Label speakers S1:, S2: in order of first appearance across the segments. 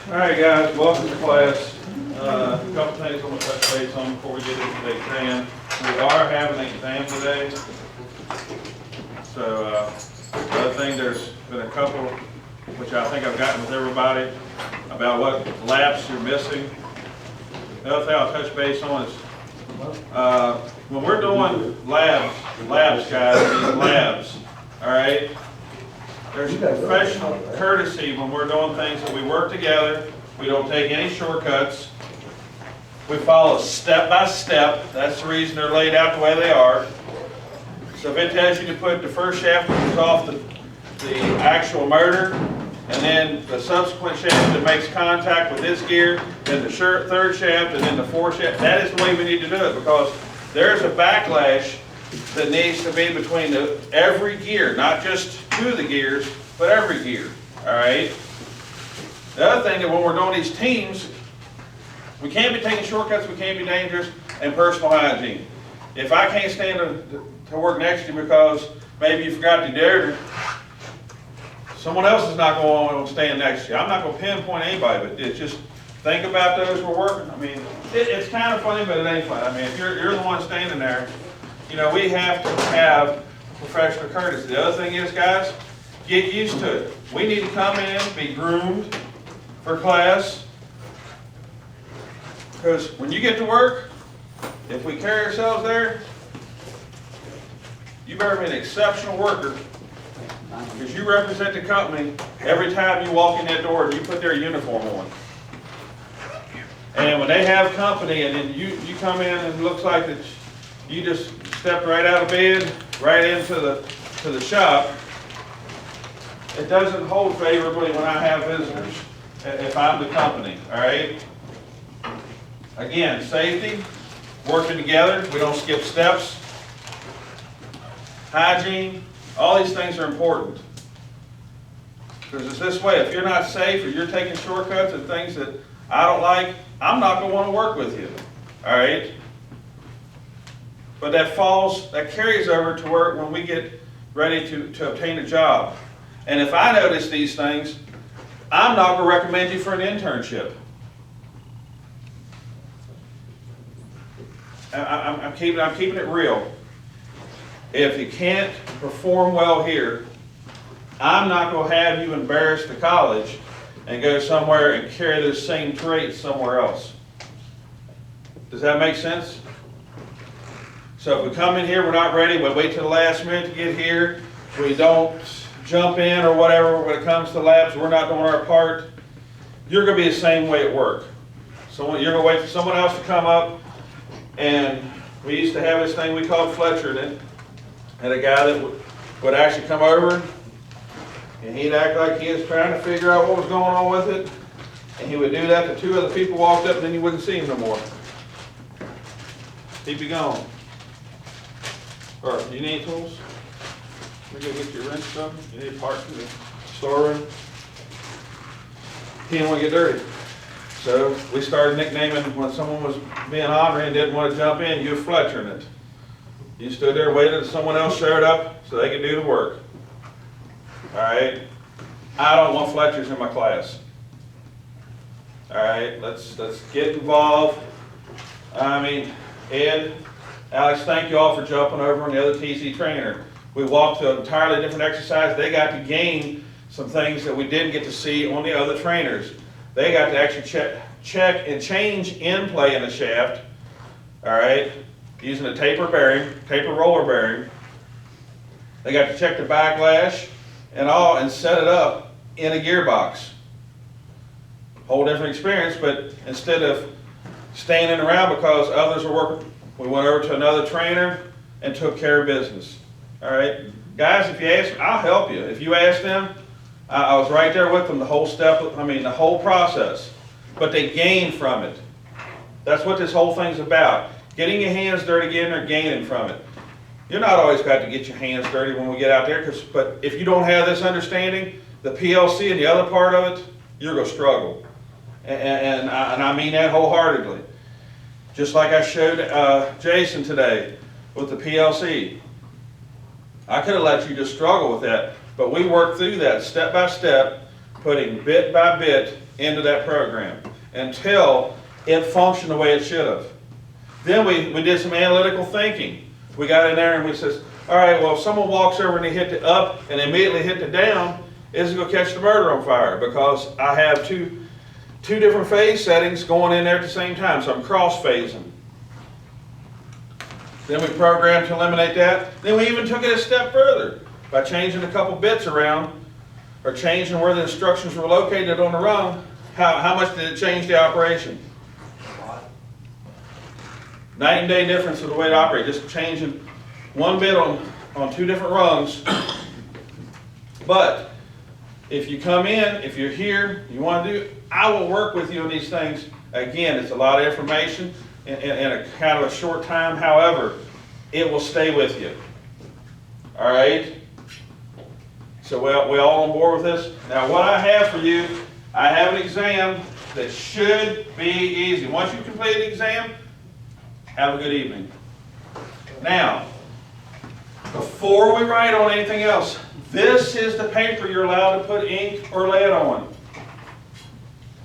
S1: All right, guys, welcome to class. A couple things I'm going to touch base on before we get into the exam. We are having an exam today. So, the other thing, there's been a couple, which I think I've gotten with everybody, about what labs you're missing. The other thing I'll touch base on is, when we're doing labs guys, these labs, all right? There's professional courtesy when we're doing things that we work together. We don't take any shortcuts. We follow step by step. That's the reason they're laid out the way they are. So if it tells you to put the first shaft that comes off the actual motor, and then the subsequent shaft that makes contact with this gear, then the third shaft, and then the fourth shaft, that is the way we need to do it, because there's a backlash that needs to be between every gear, not just two of the gears, but every gear, all right? The other thing that when we're doing these teams, we can't be taking shortcuts, we can't be dangerous, and personal hygiene. If I can't stand to work next to you because maybe you forgot the deodorant, someone else is not going to stand next to you. I'm not going to pinpoint anybody, but it's just think about those we're working. I mean, it's kind of funny, but it ain't funny. I mean, if you're the one standing there, you know, we have to have professional courtesy. The other thing is, guys, get used to it. We need to come in, be groomed for class, because when you get to work, if we carry ourselves there, you better be an exceptional worker, because you represent the company every time you walk in that door and you put their uniform on. And when they have company and then you come in and it looks like that you just stepped right out of bed, right into the shop, it doesn't hold favorably when I have visitors, if I'm the company, all right? Again, safety, working together, we don't skip steps. Hygiene, all these things are important. Because it's this way, if you're not safe or you're taking shortcuts and things that I don't like, I'm not going to want to work with you, all right? But that carries over to work when we get ready to obtain a job. And if I notice these things, I'm not going to recommend you for an internship. I'm keeping it real. If you can't perform well here, I'm not going to have you embarrass the college and go somewhere and carry those same traits somewhere else. Does that make sense? So if we come in here, we're not ready, we wait till the last minute to get here, we don't jump in or whatever when it comes to labs, we're not doing our part, you're going to be the same way at work. So you're going to wait for someone else to come up, and we used to have this thing we called Fletcher, and a guy that would actually come over, and he'd act like he was trying to figure out what was going on with it, and he would do that till two other people walked up, and then you wouldn't see him no more. He'd be gone. Or, you need tools? Let me go get your wrench something. You need parts in the storeroom. He didn't want to get dirty. So we started nicknaming when someone was being honorary and didn't want to jump in, you were Fletchering it. You stood there and waited until someone else showed up so they could do the work. All right? I don't want Fletchers in my class. All right? Let's get involved. I mean, Ed, Alex, thank you all for jumping over on the other TC trainer. We walked through an entirely different exercise. They got to gain some things that we didn't get to see on the other trainers. They got to actually check and change in play in the shaft, all right, using a taper roller bearing. They got to check the backlash and set it up in a gearbox. Whole different experience, but instead of standing around because others were working, we went over to another trainer and took care of business. All right, guys, if you ask, I'll help you. If you ask them, I was right there with them the whole process. But they gained from it. That's what this whole thing's about. Getting your hands dirty, getting there, gaining from it. You're not always got to get your hands dirty when we get out there, but if you don't have this understanding, the PLC and the other part of it, you're going to struggle. And I mean that wholeheartedly. Just like I showed Jason today with the PLC. I could have let you just struggle with that, but we worked through that step by step, putting bit by bit into that program until it functioned the way it should have. Then we did some analytical thinking. We got in there and we says, all right, well, if someone walks over and they hit the up and immediately hit the down, it's going to catch the motor on fire because I have two different phase settings going in there at the same time, so I'm cross-phasing. Then we programmed to eliminate that. Then we even took it a step further by changing a couple bits around or changing where the instructions were located on the rung. How much did it change the operation? Night and day difference of the way to operate, just changing one bit on two different rungs. But if you come in, if you're here, you want to do, I will work with you on these things. Again, it's a lot of information in a kind of a short time. However, it will stay with you. All right? So we all on board with this? Now what I have for you, I have an exam that should be easy. Once you complete the exam, have a good evening. Now, before we write on anything else, this is the paper you're allowed to put ink or lead on.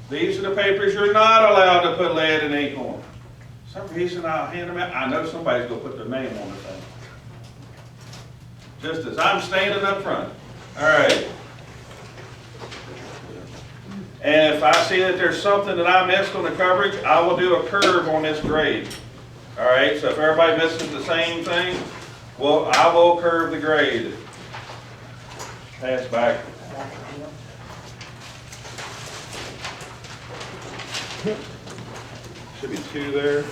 S1: These are the papers you're not allowed to put lead and ink on. For some reason I'll hand them out. I know somebody's going to put their name on the thing. Just as I'm standing up front. All right. And if I see that there's something that I missed on the coverage, I will do a curve on this grade. All right, so if everybody misses the same thing, well, I will curve the grade. Pass back. Should be 2 there.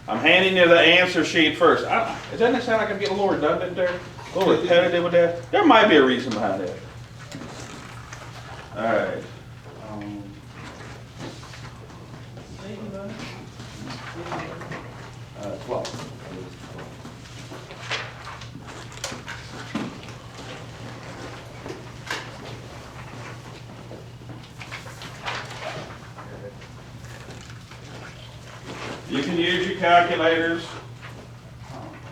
S1: I'm handing you the answer sheet first. Doesn't it sound like I'm getting a little redundant there? A little repetitive with that? There might be a reason behind that. All right. Well. You can use your calculators.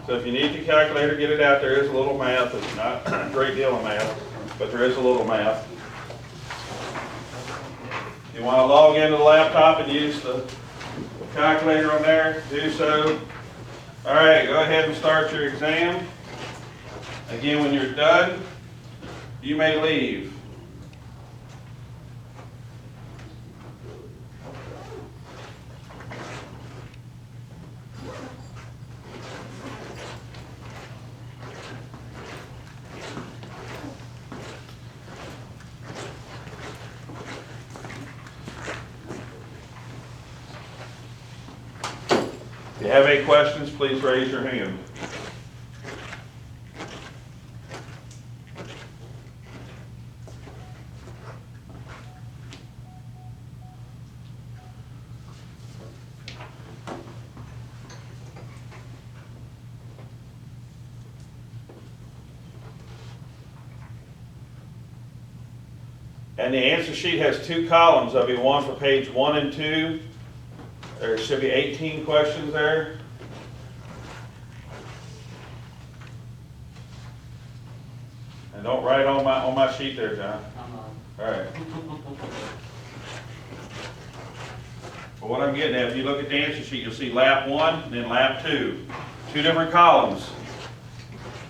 S1: So if you need your calculator, get it out. There is a little math. It's not a great deal of math, but there is a little math. If you want to log into the laptop and use the calculator on there, do so. All right, go ahead and start your exam. Again, when you're done, you may leave. If you have any questions, please raise your hand. And the answer sheet has 2 columns. There'll be one for page 1 and 2. There should be 18 questions there. And don't write on my sheet there, John. All right. But what I'm getting at, if you look at the answer sheet, you'll see lap 1 and then lap 2. 2 different columns.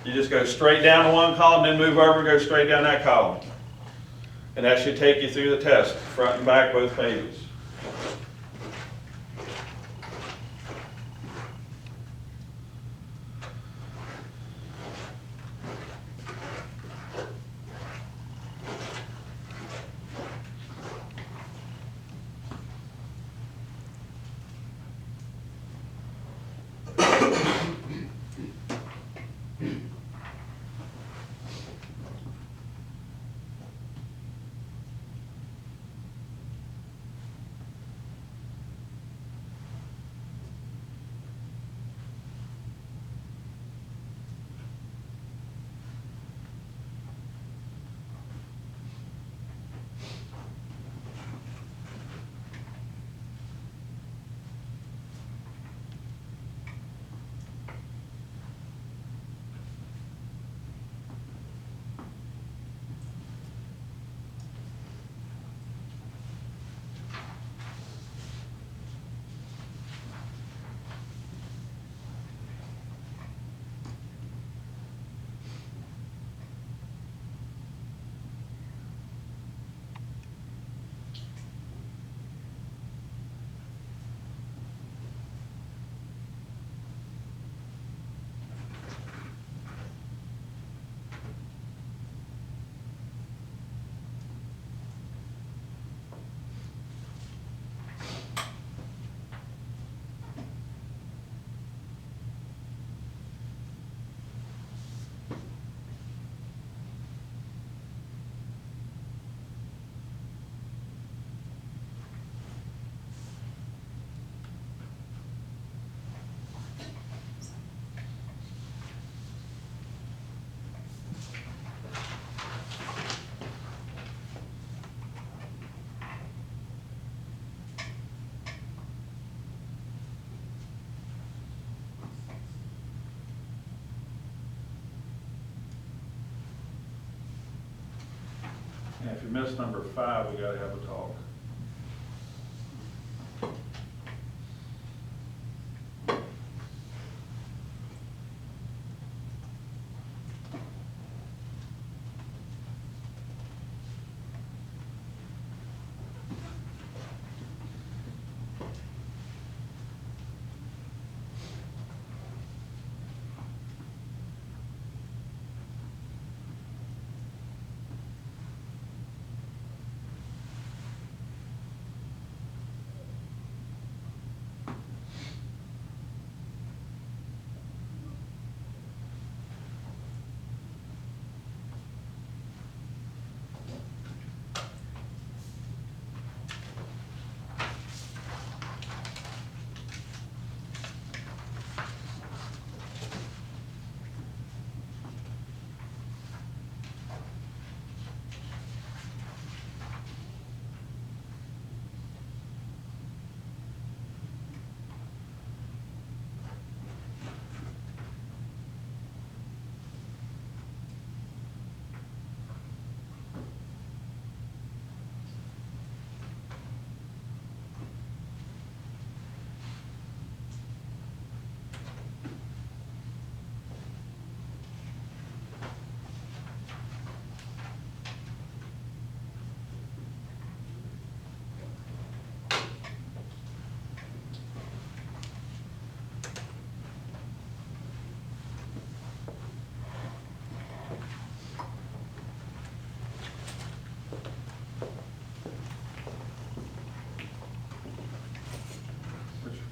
S1: You just go straight down to one column, then move over and go straight down that column. And that should take you through the test, front and back, both pages. And if you miss number 5, we gotta have a talk.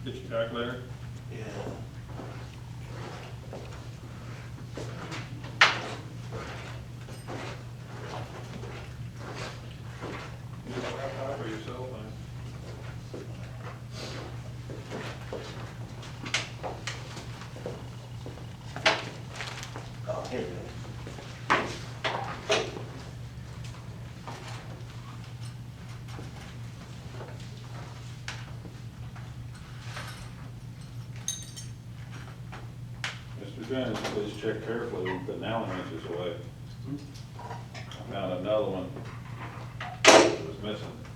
S1: Get your calculator.
S2: Yeah.
S1: You just laptop or your cell phone?
S2: Oh, here it is.
S1: Mr. Jones, please check carefully, we put an Allen wrenches away. I found another one that was missing.